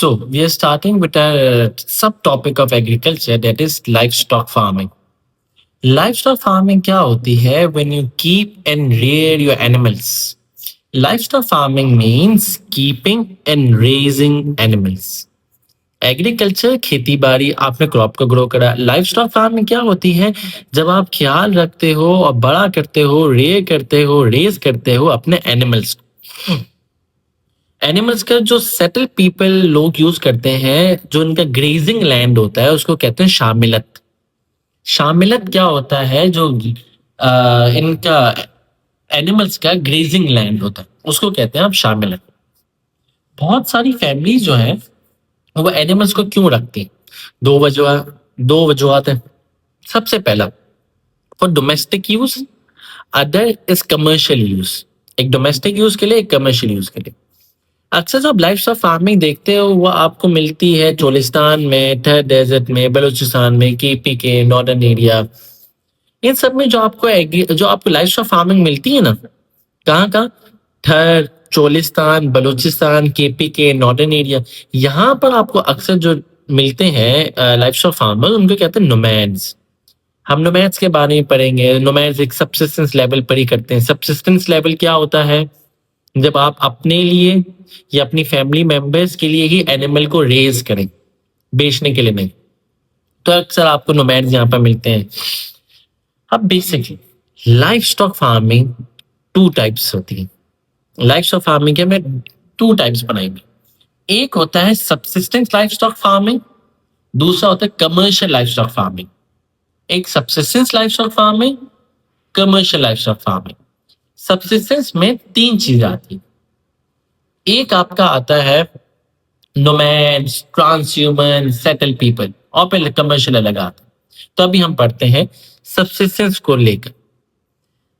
So, we are starting with a subtopic of agriculture, that is livestock farming. Livestock farming क्या होती है? When you keep and rear your animals. Livestock farming means keeping and raising animals. Agriculture खेती बाड़ी, आपने crop को grow करा. Life stock farming क्या होती है? जब आप ख्याल रखते हो और बड़ा करते हो, रेयर करते हो, रेज करते हो अपने एनिमल्स. एनिमल्स का जो सेटल पीपल लोग यूज करते हैं, जो इनका ग्रेजिंग लैंड होता है, उसको कहते हैं शामिलत. शामिलत क्या होता है? जो इनका एनिमल्स का ग्रेजिंग लैंड होता है, उसको कहते हैं आप शामिलत. बहुत सारी फैमिलीज जो है वो एनिमल्स को क्यों रखती हैं? दो वजूहत है. सबसे पहला, for domestic use, other is commercial use. एक डोमेस्टिक यूज के लिए, एक कमर्शियल यूज के लिए. अक्सर जो आप लाइफ फार्मिंग देखते हो वो आपको मिलती है चोलिस्तान में, थर डेजर्ट में, बलूचिस्तान में, केपी के नॉर्दर्न एरिया. इन सब में जो आपको लाइफ फार्मिंग मिलती है ना, कहाँ? थर, चोलिस्तान, बलूचिस्तान, केपी के नॉर्दर्न एरिया. यहाँ पर आपको अक्सर जो मिलते हैं लाइफ फार्मर, उनको कहते हैं नोमैड्स. हम नोमैड्स के बारे में पढ़ेंगे. नोमैड्स एक सबसिस्टेंस लेवल पर ही करते हैं. सबसिस्टेंस लेवल क्या होता है? जब आप अपने लिए या अपनी फैमिली मेंबर्स के लिए ही एनिमल को रेज करें, बेचने के लिए नहीं. तो अक्सर आपको नोमैड्स यहाँ पर मिलते हैं. अब basically life stock farming two types होती है. लाइफ स्टॉक फार्मिंग के हमने टू टाइप्स बनाएंगे. एक होता है सबसिस्टेंस लाइफ स्टॉक फार्मिंग, दूसरा होता है कमर्शियल लाइफ स्टॉक फार्मिंग. एक subsistence life stock farming, commercial life stock farming. Subsistence में तीन चीजें आती. एक आपका आता है नोमैड्स, ट्रांसह्यूमन, सेटल पीपल, और फिर कमर्शियल अलग आता है. तो अभी हम पढ़ते हैं सबसिस्टेंस को लेकर.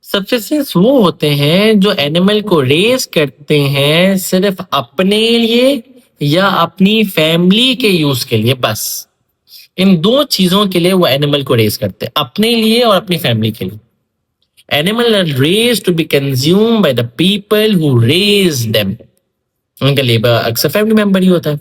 सबसिस्टेंस वो होते हैं जो एनिमल को रेज करते हैं सिर्फ अपने लिए या अपनी फैमिली के यूज के लिए, बस. इन दो चीजों के लिए वो एनिमल को रेज करते हैं, अपने लिए और अपनी फैमिली के लिए. Animal are raised to be consumed by the people who raise them. उनका लेबर अक्सर फैमिली मेंबर ही होता है.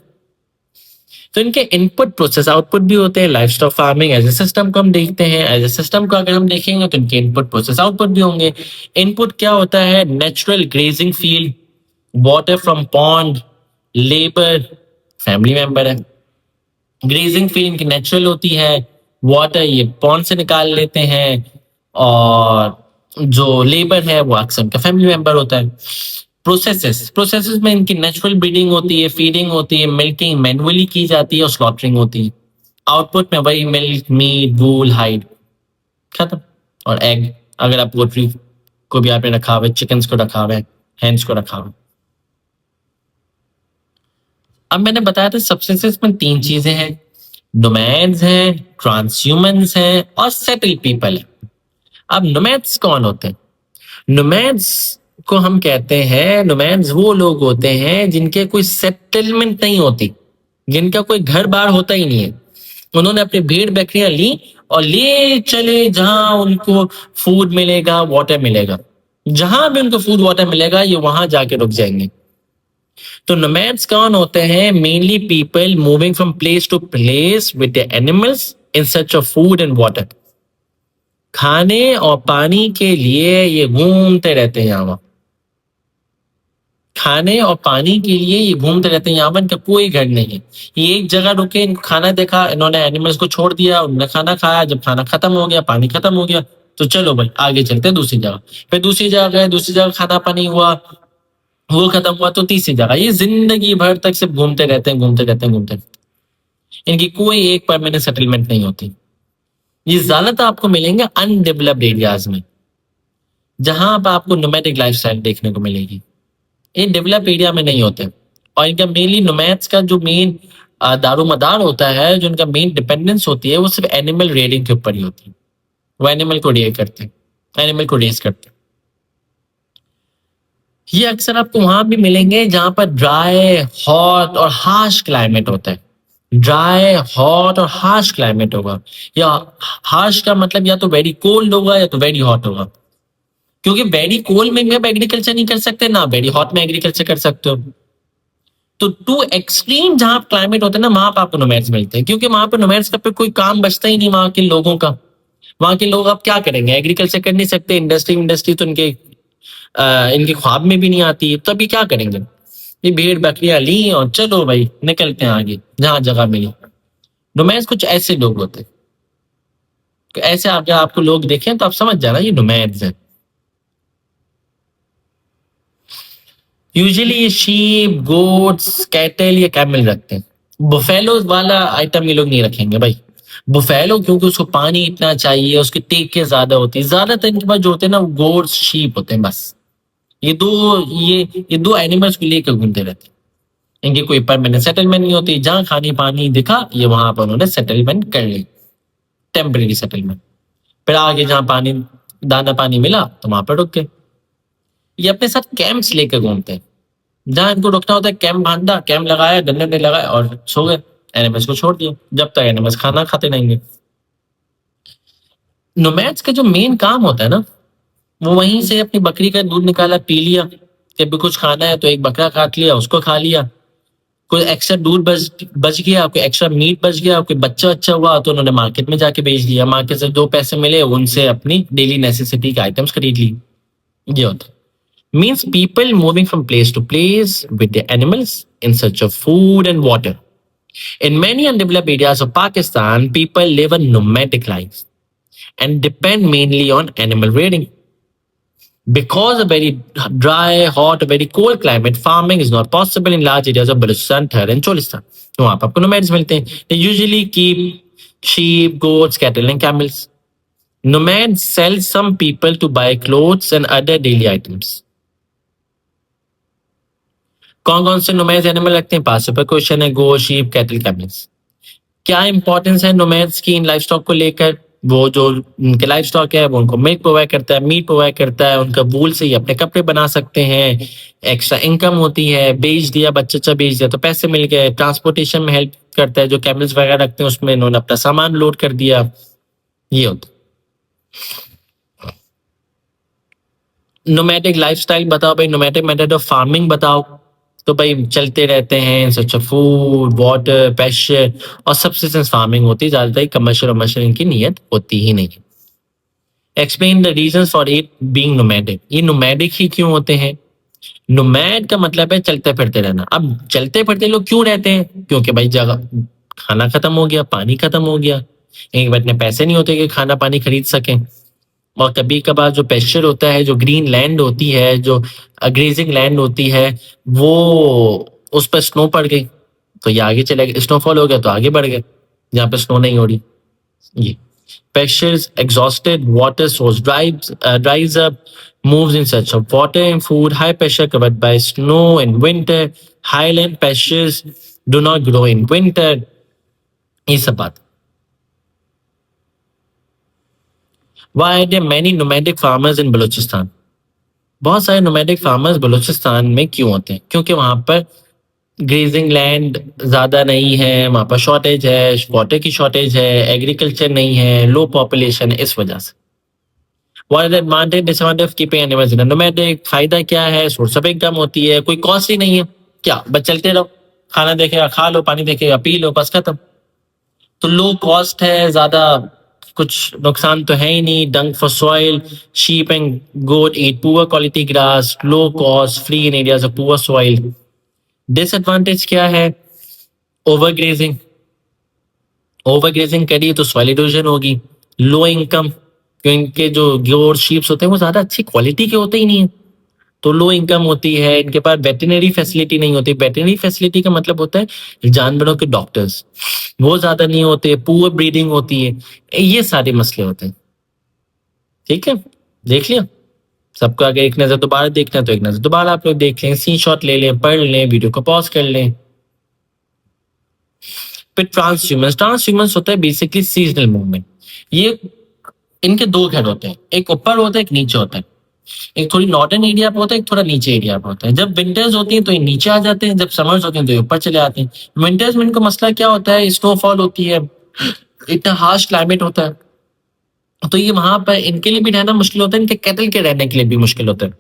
तो इनके इनपुट प्रोसेस आउटपुट भी होते हैं. Livestock farming as a system को हम देखते हैं. एज ए सिस्टम को अगर हम देखेंगे तो इनके इनपुट प्रोसेस आउटपुट भी होंगे. इनपुट क्या होता है? Natural grazing field, water from pond, labour family member है. ग्रेजिंग फील्ड इनकी नेचुरल होती है, वाटर ये पॉन्ड से निकाल लेते हैं, और जो लेबर है वो अक्सर उनका फैमिली मेंबर होता है. प्रोसेसेस में इनकी नेचुरल ब्रीडिंग होती है, फीडिंग होती है, मिल्किंग मैनुअली की जाती है और स्लॉटरिंग होती है. आउटपुट में वही मिल्क, मीट, वूल, हाइड, खत्म. और एग, अगर आप पोल्ट्री को भी आपने रखा हुआ है, चिकन्स को रखा हुआ है, हैंस को रखा हुआ है. अब मैंने बताया था सबसिस्टेंस में तीन चीजें हैं. नोमैड्स हैं, ट्रांसह्यूमन्स हैं, और सेटल पीपल है. अब नोमैड्स कौन होते हैं? नोमैड्स को हम कहते हैं, नोमैड्स वो लोग होते हैं जिनके कोई सेटलमेंट नहीं होती, जिनका कोई घर बार होता ही नहीं है. उन्होंने अपनी भेड़ बकरियां ली और ले चले जहां उनको फूड मिलेगा, वाटर मिलेगा. जहां भी उनको फूड वाटर मिलेगा ये वहां जाके रुक जाएंगे. तो नोमैड्स कौन होते हैं? Mainly people moving from place to place with the animals in search of food and water. खाने और पानी के लिए ये घूमते रहते हैं यहाँ. खाने और पानी के लिए ये घूमते रहते हैं. यहाँ पर इनका कोई घर नहीं है. ये एक जगह रुके, इनको खाना देखा, इन्होंने एनिमल्स को छोड़ दिया, उन्होंने खाना खाया. जब खाना खत्म हो गया, पानी खत्म हो गया, तो चलो भाई आगे चलते हैं दूसरी जगह. फिर दूसरी जगह गए, दूसरी जगह खाना पानी हुआ, वो खत्म हुआ, तो तीसरी जगह. ये जिंदगी भर तक सिर्फ घूमते रहते हैं. इनकी कोई एक परमानेंट सेटलमेंट नहीं होती. ये ज्यादातर आपको मिलेंगे अनडेवलप्ड एरियाज में, जहां पर आपको नोमैडिक लाइफस्टाइल देखने को मिलेगी. इन डेवलप एरिया में नहीं होते. और इनका मेनली नोमैड्स का जो मेन दारोमदार होता है, जो इनका मेन डिपेंडेंस होती है, वो सिर्फ एनिमल रेयरिंग के ऊपर ही होती है. वो एनिमल को रेयर करते हैं, एनिमल को रेज करते हैं. ये अक्सर आपको वहां भी मिलेंगे जहां पर ड्राई, हॉट और हार्श क्लाइमेट होता है. ड्राई, हॉट और हार्श क्लाइमेट होगा. या हार्श का मतलब या तो वेरी कोल्ड होगा या तो वेरी हॉट होगा. क्योंकि वेरी कोल्ड में भी आप एग्रीकल्चर नहीं कर सकते, ना वेरी हॉट में एग्रीकल्चर कर सकते हो. तो टू एक्सट्रीम जहां क्लाइमेट होता है ना, वहां पर आपको नोमैड्स मिलते हैं, क्योंकि वहां पर नोमैड्स का पे कोई काम बचता ही नहीं वहां के लोगों का। वहां के लोग अब क्या करेंगे, एग्रीकल्चर कर नहीं सकते, इंडस्ट्री तो इनके ख्वाब में भी नहीं आती, तो अभी क्या करेंगे, ये भेड़ बकरियां ली और चलो भाई निकलते हैं आगे जहां जगह मिली। नोमैड्स कुछ ऐसे लोग होते हैं, तो ऐसे अगर आपको लोग देखें तो आप समझ जाना ये नोमैड्स हैं। यूजुअली ये शीप, गोट्स, कैटल या कैमल रखते हैं। बुफेलोज वाला आइटम ये लोग नहीं रखेंगे भाई। बुफेलो क्योंकि उसको पानी इतना चाहिए, उसकी टेक ज्यादा होती है, ज्यादातर इनके पास जो होते हैं ना गोट्स शीप होते हैं बस। ये दो ये दो एनिमल्स को लेकर घूमते रहते हैं। इनकी कोई परमानेंट सेटलमेंट नहीं होती, जहां खानी पानी दिखा ये वहां पर उन्होंने सेटलमेंट कर ली, टेम्परेरी सेटलमेंट। फिर आगे जहां पानी दाना पानी मिला तो वहां पर रुक गए। ये अपने साथ कैंप्स लेकर घूमते हैं, जहां इनको रुकना होता है कैंप बांधा, कैंप लगाया, डंडे डंडे लगाए और सो गए। एनिमल्स को छोड़ दिया जब तक एनिमल्स खाना खाते रहेंगे। नोमैड्स का जो मेन काम होता है ना, वो वहीं से अपनी बकरी का दूध निकाला पी लिया, कभी कुछ खाना है तो एक बकरा काट लिया उसको खा लिया, कोई एक्स्ट्रा दूध बच गया, कोई एक्स्ट्रा मीट बच गया, कोई बच्चा अच्छा हुआ तो उन्होंने मार्केट में जाके बेच दिया, मार्केट से दो पैसे मिले उनसे अपनी डेली नेसेसिटी के आइटम्स खरीद ली। ये होता है। Means people moving from place to place with their animals in search of food and water. In many undeveloped areas of Pakistan, people live a nomadic life and depend mainly on animal rearing. Because of very dry, hot, very cold climate, farming is not possible in large areas of Balochistan, Thar and Cholistan. तो वहां पर आपको nomads मिलते हैं. They usually keep sheep, goats, cattle and camels. Nomads sell some people to buy clothes and other daily items. कौन कौन से nomads animal रखते हैं, 500 पर क्वेश्चन है। गो, शीप, कैटल, कैमल्स। क्या इंपॉर्टेंस है नोमैड्स की इन लाइफ स्टॉक को लेकर, वो जो उनके लाइफ स्टॉक है वो उनको मिल्क प्रोवाइड करता है, मीट प्रोवाइड करता है, उनका वूल से ही अपने कपड़े बना सकते हैं, एक्स्ट्रा इनकम होती है, बेच दिया बच्चा बेच दिया तो पैसे मिल गए, ट्रांसपोर्टेशन में हेल्प करता है, जो कैमल्स वगैरह रखते हैं उसमें इन्होंने अपना सामान लोड कर दिया। ये होता नोमैटिक लाइफस्टाइल बताओ भाई, नोमैटिक मेथड ऑफ फार्मिंग बताओ। तो भाई चलते रहते हैं, सच फूड, वाटर, पैश्चर और सब्सिस्टेंस फार्मिंग होती है, ज्यादातर कमर्शियल वमर्शियल इनकी नीयत होती ही नहीं। Explain the reason for it being nomadic. ये नोमैडिक ही क्यों होते हैं? नोमैड का मतलब है चलते फिरते रहना। अब चलते फिरते लोग क्यों रहते हैं? क्योंकि भाई जगह खाना खत्म हो गया, पानी खत्म हो गया, एक बार इतने पैसे नहीं होते कि खाना पानी खरीद सकें। और कभी कभार जो पेस्चर होता है, जो ग्रीन लैंड होती है, जो ग्रेजिंग लैंड होती है, वो उस पर स्नो पड़ गई तो ये आगे चले गए, स्नोफॉल हो गया तो आगे बढ़ गए जहाँ पे स्नो नहीं हो रही। ये pastures exhausted, water source dries up, moves in search of water and food. High pressure covered by snow in winter. Highland pastures do not grow in winter. ये सब बात। Why are there many nomadic farmers in Balochistan? बहुत सारे nomadic farmers Balochistan में क्यों होते हैं? क्योंकि वहां पर ग्रेजिंग लैंड ज्यादा नहीं है, वहां पर शॉर्टेज है, वाटर की शॉर्टेज है, एग्रीकल्चर नहीं है, लो पॉपुलेशन है, इस वजह से। What are the advantage disadvantage of keeping animals in a nomadic? फायदा क्या है? सोर्स ऑफ इनकम होती है, कोई कॉस्ट ही नहीं है, क्या बस चलते रहो, खाना देखेगा खा लो, पानी देखेगा पी लो, बस खत्म। तो लो कॉस्ट है, ज्यादा कुछ नुकसान तो है ही नहीं। Dung for soil, sheep and goat eat poor quality grass, low cost, free in areas of poor soil. Disadvantage क्या है? ओवरग्रेजिंग, ओवरग्रेजिंग करिए तो सॉइल इरोजन होगी। लो इनकम, इनके जो गोट शीप्स होते हैं वो ज्यादा अच्छी क्वालिटी के होते ही नहीं है, तो लो इनकम होती है। इनके पास वेटरनरी फैसिलिटी नहीं होती। वेटरनरी फैसिलिटी का मतलब होता है जानवरों के डॉक्टर्स, वो ज्यादा नहीं होते, पुअर ब्रीडिंग होती है, ये सारे मसले होते हैं। ठीक है, देख लिया सबको। अगर एक नजर दोबारा देखना है तो एक नजर दोबारा आप लोग देख लें, स्क्रीन शॉट ले लें, पढ़ लें, वीडियो को पॉज कर लें। फिर ट्रांसह्यूमंस। ट्रांसह्यूमंस होता है बेसिकली सीजनल मूवमेंट। ये इनके दो घर होते हैं, एक ऊपर होता है एक नीचे होता है। एक थोड़ी नॉर्दर्न एरिया पे होता है, एक थोड़ा नीचे एरिया पे होता है। जब विंटर्स होती है तो ये नीचे आ जाते हैं, जब समर्स होते हैं तो ये ऊपर चले आते हैं। विंटर्स में इनको मसला क्या होता है? स्नोफॉल होती है, इतना हार्श क्लाइमेट होता है, तो ये वहां पर इनके लिए भी रहना मुश्किल होता है, इनके कैटल के रहने के लिए भी मुश्किल होता है।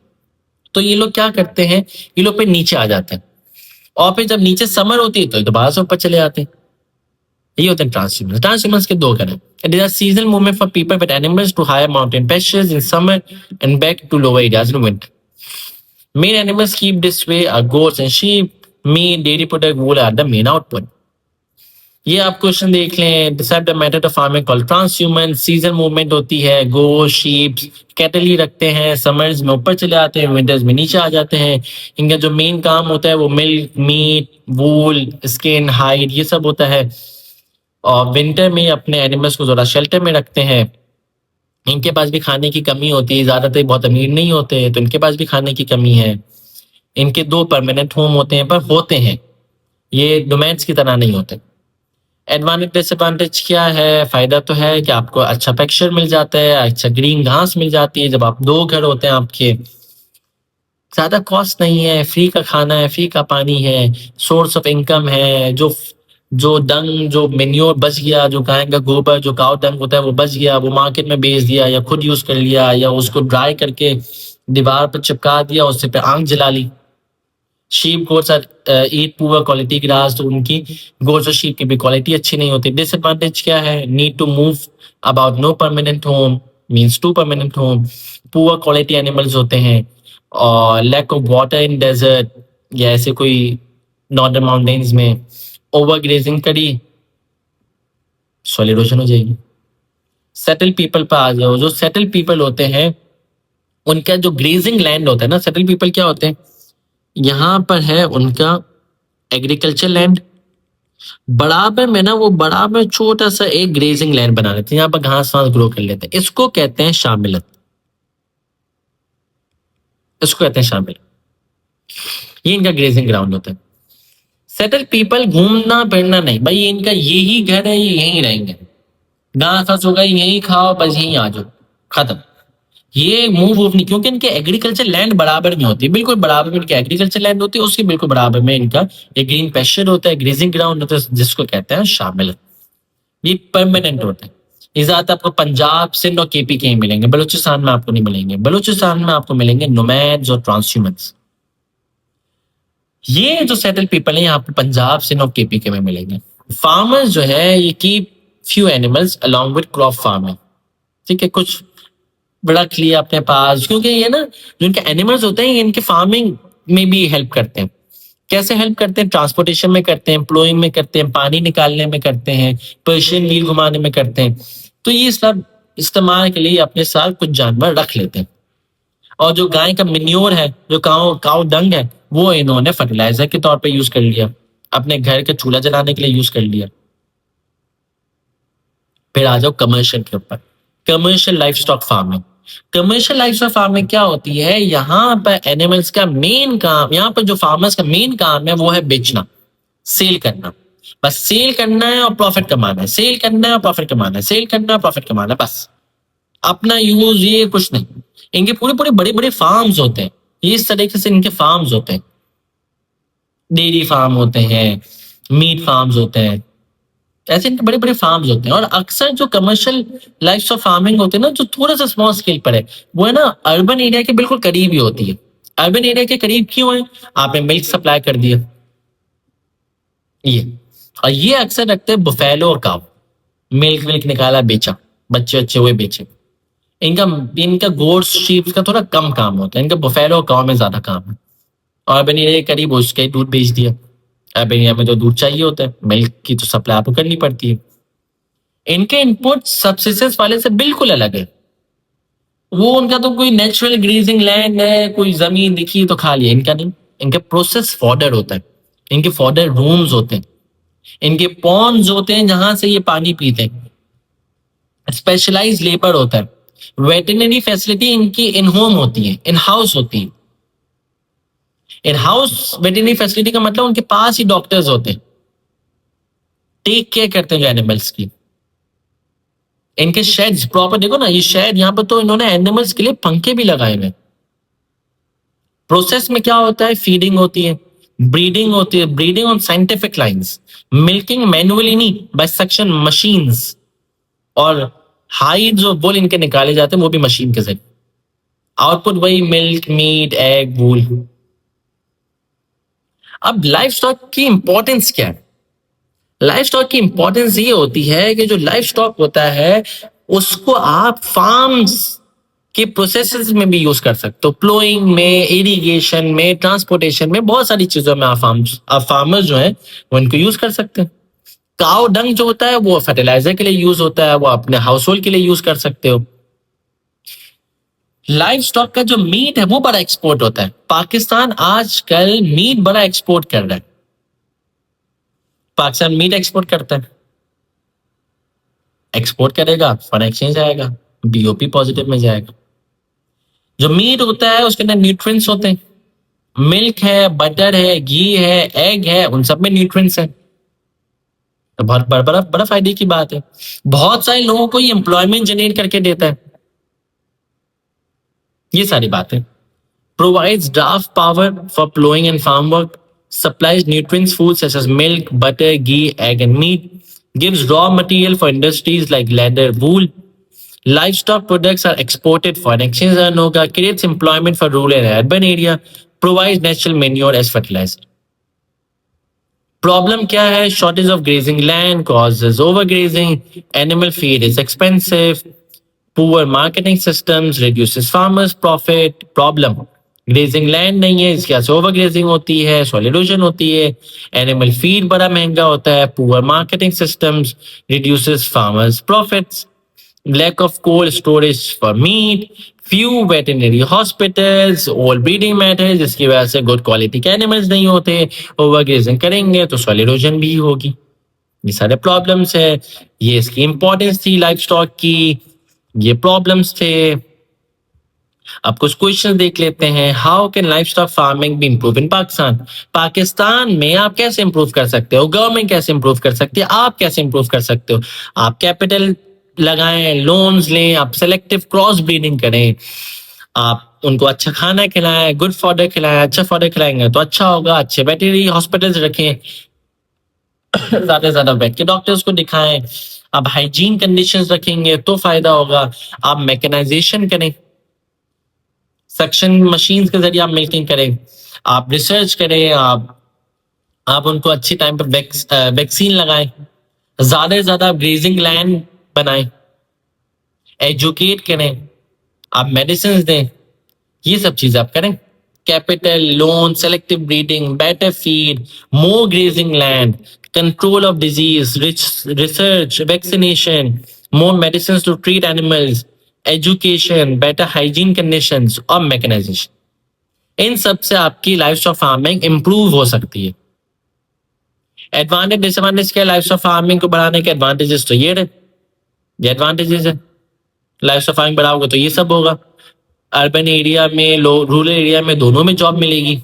तो ये लोग क्या करते हैं, ये लोग पे नीचे आ जाते हैं। और फिर जब नीचे समर होती है तो दोबारा से ऊपर चले आते हैं। ये होते हैं ट्रांसह्यूमर्स। ट्रांसह्यूमर्स के दो घर हैं। It is a seasonal movement for people with animals to higher mountain pastures in summer and back to lower areas in winter. Main animals keep this way are goats and sheep, meat, dairy product, wool are the main output। ये आप question देख लें। Decide the method of farming called transhumance. Season movement होती है, गो sheep cattle ही रखते हैं, summers में ऊपर चले आते हैं, विंटर्स में नीचे आ जाते हैं। इनका जो मेन काम होता है वो मिल्क, मीट, वूल, स्किन, हाइड ये सब होता है। और विंटर में अपने एनिमल्स को जरा शेल्टर में रखते हैं। इनके पास भी खाने की कमी होती है, ज्यादातर बहुत अमीर नहीं होते तो इनके पास भी खाने की कमी है। इनके दो परमानेंट होम होते हैं, पर होते हैं, ये डोमेन्स की तरह नहीं होते। एडवांटेज डिसएडवांटेज क्या है? फायदा तो है कि आपको अच्छा टेक्सचर मिल जाता है, अच्छा ग्रीन घास मिल जाती है जब आप दो घर होते हैं आपके। ज्यादा कॉस्ट नहीं है, फ्री का खाना है, फ्री का पानी है, सोर्स ऑफ इनकम है। जो जो डंग, जो मेन्योर बच गया, जो गाय का गोबर, जो काउ डंग होता है वो बच गया, वो मार्केट में बेच दिया या खुद यूज कर लिया या उसको ड्राई करके दीवार पर चिपका दिया, उससे पे आग जला ली। Sheep goats are eat poor quality grass, तो उनकी गोट्स और शीप की भी क्वालिटी अच्छी नहीं होती। डिसएडवांटेज क्या है? Need to move about, no permanent home means to permanent home, poor quality animals होते हैं, और lack of water in desert या ऐसे कोई नॉर्दर्न माउंटेन्स में। ओवर ग्रेजिंग करी, सॉइल इरोजन हो जाएगी। सेटल पीपल पर आ जाओ। जो सेटल पीपल होते हैं उनका जो ग्रेजिंग लैंड होता है ना, सेटल पीपल क्या होते हैं, यहाँ पर है उनका एग्रीकल्चर लैंड, बराबर में ना वो बराबर छोटा सा एक ग्रेजिंग लैंड बना लेते हैं, यहाँ पर घास वास ग्रो कर लेते हैं। इसको कहते हैं शामिलत। इसको कहते हैं शामिल। ये इनका ग्रेजिंग ग्राउंड होता है। सेटल पीपल घूमना फिरना नहीं, भाई इनका यही घर है, ये यहीं रहेंगे, घास वास होगा यहीं खाओ, बस यहीं आ जाओ, खत्म। ये मूव वूव नहीं, क्योंकि इनके एग्रीकल्चर लैंड बराबर में होती है, बिल्कुल बराबर में इनकी एग्रीकल्चर लैंड होती है, उसके बिल्कुल बराबर में इनका एक ग्रीन पेस्चर होता है, ग्रेजिंग ग्राउंड होता है, जिसको कहते हैं शामिल। ये परमानेंट होते हैं। ये ज्यादा आपको पंजाब, सिंध और केपी के ही मिलेंगे, बलूचिस्तान में आपको नहीं मिलेंगे। बलूचिस्तान में आपको मिलेंगे नोमैड्स और ट्रांसह्यूमन्स। ये जो सेटल पीपल है आपको पंजाब, सिंध और केपी के में मिलेंगे। फार्मर्स जो है ये keep few animals along with crop farming. ठीक है, कुछ रख लिया अपने पास, क्योंकि ये ना जो इनके एनिमल्स होते हैं इनके फार्मिंग में भी हेल्प करते हैं। कैसे हेल्प करते हैं? ट्रांसपोर्टेशन में करते हैं, प्लोइंग में करते हैं, पानी निकालने में करते हैं, पर्शियन व्हील घुमाने में करते हैं। तो ये सब इस्तेमाल के लिए अपने साथ कुछ जानवर रख लेते हैं। और जो गाय का मिन्योर है, जो काउ काउ डंग है, वो इन्होंने फर्टिलाइजर के तौर पे यूज कर लिया, अपने घर के चूल्हा जलाने के लिए यूज कर लिया। फिर आ जाओ कमर्शियल के ऊपर। Commercial life stock farming. Commercial life stock farming क्या होती है? यहाँ पर एनिमल्स का मेन काम, यहाँ पर जो फार्मर्स का मेन काम है वो है बेचना, सेल करना। बस सेल करना है और प्रॉफिट कमाना है, सेल करना है और प्रॉफिट कमाना है, सेल करना है प्रॉफिट कमाना है, बस। अपना यूज ये कुछ नहीं। इनके पूरे पूरे बड़े बड़े फार्म्स होते हैं, ये इस तरीके से इनके फार्म्स होते हैं। डेयरी फार्म होते हैं, मीट फार्म्स होते हैं, ऐसे इनके बड़े बड़े फार्म्स होते हैं। और अक्सर जो कमर्शियल लाइफ ऑफ फार्मिंग होते हैं ना, जो थोड़ा सा स्मॉल स्केल पर है, वो है ना अर्बन एरिया के बिल्कुल करीब ही होती है। अर्बन एरिया के करीब क्यों है? आपने मिल्क सप्लाई कर दिया ये। और ये अक्सर रखते हैं बुफेलो और काव, मिल्क विल्क निकाला बेचा, बच्चे अच्छे हुए बेचे। इनका इनका गोट्स शीप का थोड़ा कम काम होता है, इनका बुफेलो और काव में ज्यादा काम है। और अर्बन एरिया के करीब उसके दूध बेच दिया। अर्बन एरिया में तो दूध चाहिए होता है, मिल्क की तो सप्लाई आपको करनी पड़ती है। इनके इनपुट सब्सिस्टेंस वाले से बिल्कुल अलग है। वो उनका तो कोई नेचुरल ग्रीजिंग लैंड है, कोई जमीन दिखी तो खा लिया, इनका नहीं। इनके प्रोसेस फॉडर होता है, इनके फॉडर रूम्स होते हैं, इनके पॉन्ड्स होते हैं जहां से ये पानी पीते हैं। स्पेशलाइज लेबर होता है। वेटरनरी फैसिलिटी इनकी इन होम होती है, इन हाउस होती है। इन हाउस वेटरनरी फैसिलिटी का मतलब उनके पास ही डॉक्टर्स होते हैं, टेक केयर करते हैं जो एनिमल्स की। इनके शेड्स प्रॉपर देखो ना, ये शेड यहाँ पर तो इन्होंने एनिमल्स के लिए पंखे भी लगाए हुए। प्रोसेस में क्या होता है? फीडिंग होती है, ब्रीडिंग होती है, breeding on scientific lines, milking manually नहीं, बाय सक्शन मशीन्स, और हाइड जो वुल इनके निकाले जाते हैं वो भी मशीन के जरिए। आउटपुट वही मिल्क, मीट, एग, वूल। अब लाइफ स्टॉक की इंपॉर्टेंस क्या है? लाइफ स्टॉक की इंपॉर्टेंस ये होती है कि जो लाइफ स्टॉक होता है उसको आप फार्म्स के प्रोसेसेस में भी यूज कर सकते हो, प्लोइंग में, इरिगेशन में, ट्रांसपोर्टेशन में, बहुत सारी चीजों में आप फार्मर्स जो है वो इनको यूज कर सकते हैं। काउ डंग जो होता है वो फर्टिलाइजर के लिए यूज होता है, वो अपने हाउस होल्ड के लिए यूज कर सकते हो। लाइफ स्टॉक का जो मीट है वो बड़ा एक्सपोर्ट होता है। पाकिस्तान आजकल मीट बड़ा एक्सपोर्ट कर रहा है। पाकिस्तान मीट एक्सपोर्ट करता है, एक्सपोर्ट करेगा, फॉरेन एक्सचेंज आएगा, बीओपी पॉजिटिव में जाएगा। जो मीट होता है उसके अंदर न्यूट्रिएंट्स होते हैं, मिल्क है, बटर है, घी है, एग है, उन सब में न्यूट्रिएंट्स है। तो बहुत बड़ा बड़ा बड़ा फायदे की बात है। बहुत सारे लोगों को ये एम्प्लॉयमेंट जनरेट करके देता है। ये सारी बातें provides draft power for plowing and farm work, supplies nutrients foods such as milk, butter, ghee, egg, and meat, gives raw material for industries like leather, wool. Livestock products are exported for an exchange earn होगा, creates employment for rural and urban area, provides natural manure as fertilizer. Problem क्या है? Shortage of grazing land causes overgrazing, animal feed is expensive, poor marketing systems reduces farmers profit. Problem grazing land नहीं है, इसकी वजह से over grazing होती है, soil erosion होती है, एनिमल फीड बड़ा महंगा होता है, poor marketing systems reduces farmers profits, lack of cold storage for meat, few veterinary hospitals, old breeding methods जिसकी वजह से गुड क्वालिटी के एनिमल्स नहीं होते, ओवर ग्रेजिंग करेंगे तो सॉइल इरोजन भी होगी। ये सारे प्रॉब्लम्स है, ये इसकी इंपॉर्टेंस थी लाइफ स्टॉक की, ये प्रॉब्लम्स थे। अब कुछ क्वेश्चन देख लेते हैं। How can life stock farming B improve in Pakistan? Pakistan में आप कैसे इंप्रूव कर सकते हो? गवर्नमेंट कैसे इंप्रूव कर सकती है? आप कैसे इंप्रूव कर सकते हो? आप कैपिटल लगाएं, लोन्स लें, आप सेलेक्टिव क्रॉस ब्रीडिंग करें, आप उनको अच्छा खाना खिलाएं, गुड फॉडर खिलाएं। अच्छा फॉडर खिलाएंगे तो अच्छा होगा। अच्छे वेटरनरी हॉस्पिटल्स रखें, ज्यादा से ज्यादा वेट के डॉक्टर्स को दिखाएं। आप हाइजीन कंडीशंस रखेंगे तो फायदा होगा। आप मैकेनाइजेशन करें, सक्शन मशीन के जरिए आप मिल्किंग करें, आप रिसर्च करें, आप उनको अच्छी टाइम पर वैक्सीन लगाएं, ज्यादा से ज्यादा ग्रेजिंग लैंड बनाएं, एजुकेट करें, आप मेडिसिन दें। ये सब चीजें आप करें। Capital, loan, selective breeding, better feed, more grazing land, control of disease, research, vaccination, more medicine to treat animals, education, better hygiene conditions और मैकेनाइजेशन। इन सब से आपकी लाइफ स्टॉक फार्मिंग इंप्रूव हो सकती है। एडवांटेज डिसएडवांटेज क्या है लाइफ स्टॉक फार्मिंग को बढ़ाने के? एडवांटेजेस तो ये एडवांटेजेस है। लाइफ स्टॉक फार्मिंग बढ़ाओगे तो ये सब होगा। अर्बन एरिया में, रूरल एरिया में, दोनों में जॉब मिलेगी।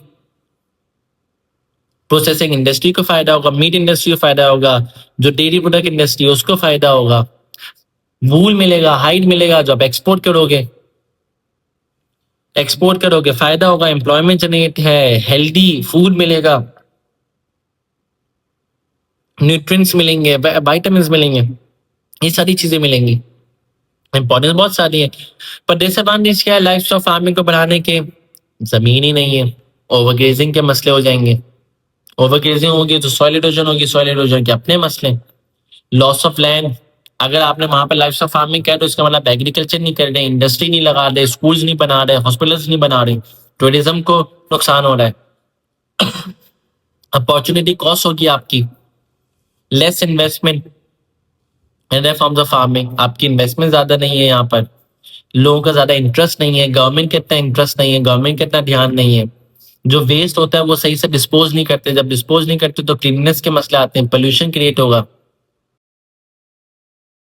प्रोसेसिंग इंडस्ट्री को फायदा होगा, मीट इंडस्ट्री को फायदा होगा, जो डेयरी प्रोडक्ट इंडस्ट्री है उसको फायदा होगा, वूल मिलेगा, हाइड मिलेगा, जो आप एक्सपोर्ट करोगे फायदा होगा, एम्प्लॉयमेंट जनरेट है, हेल्दी फूड मिलेगा, न्यूट्रिएंट्स मिलेंगे, विटामिन्स मिलेंगे, ये सारी चीजें मिलेंगी। इंपॉर्टेंस बहुत सारी है। पर डिसएडवांटेज क्या है लाइफ स्टॉक फार्मिंग को बढ़ाने के? जमीन ही नहीं है, ओवरग्रेजिंग के मसले हो जाएंगे। ओवरग्रेजिंग होगी तो सॉइल इरोजन होगी, सॉइल इरोजन के अपने मसले, लॉस ऑफ लैंड। अगर आपने वहां पर लाइफ स्टॉक फार्मिंग किया तो इसका मतलब एग्रीकल्चर नहीं कर रहे, इंडस्ट्री नहीं लगा रहे, स्कूल्स नहीं बना रहे, हॉस्पिटल्स नहीं बना रहे, टूरिज्म को नुकसान हो रहा है। अपॉर्चुनिटी कॉस्ट होगी आपकी, less investment in forms of farming. आपकी इन्वेस्टमेंट ज्यादा नहीं है, यहाँ पर लोगों का ज्यादा इंटरेस्ट नहीं है, गवर्नमेंट का इतना इंटरेस्ट नहीं है, गवर्नमेंट का इतना ध्यान नहीं है। जो वेस्ट होता है वो सही से डिस्पोज नहीं करते, जब डिस्पोज नहीं करते तो क्लीननेस के मसले आते हैं, पोल्यूशन क्रिएट होगा।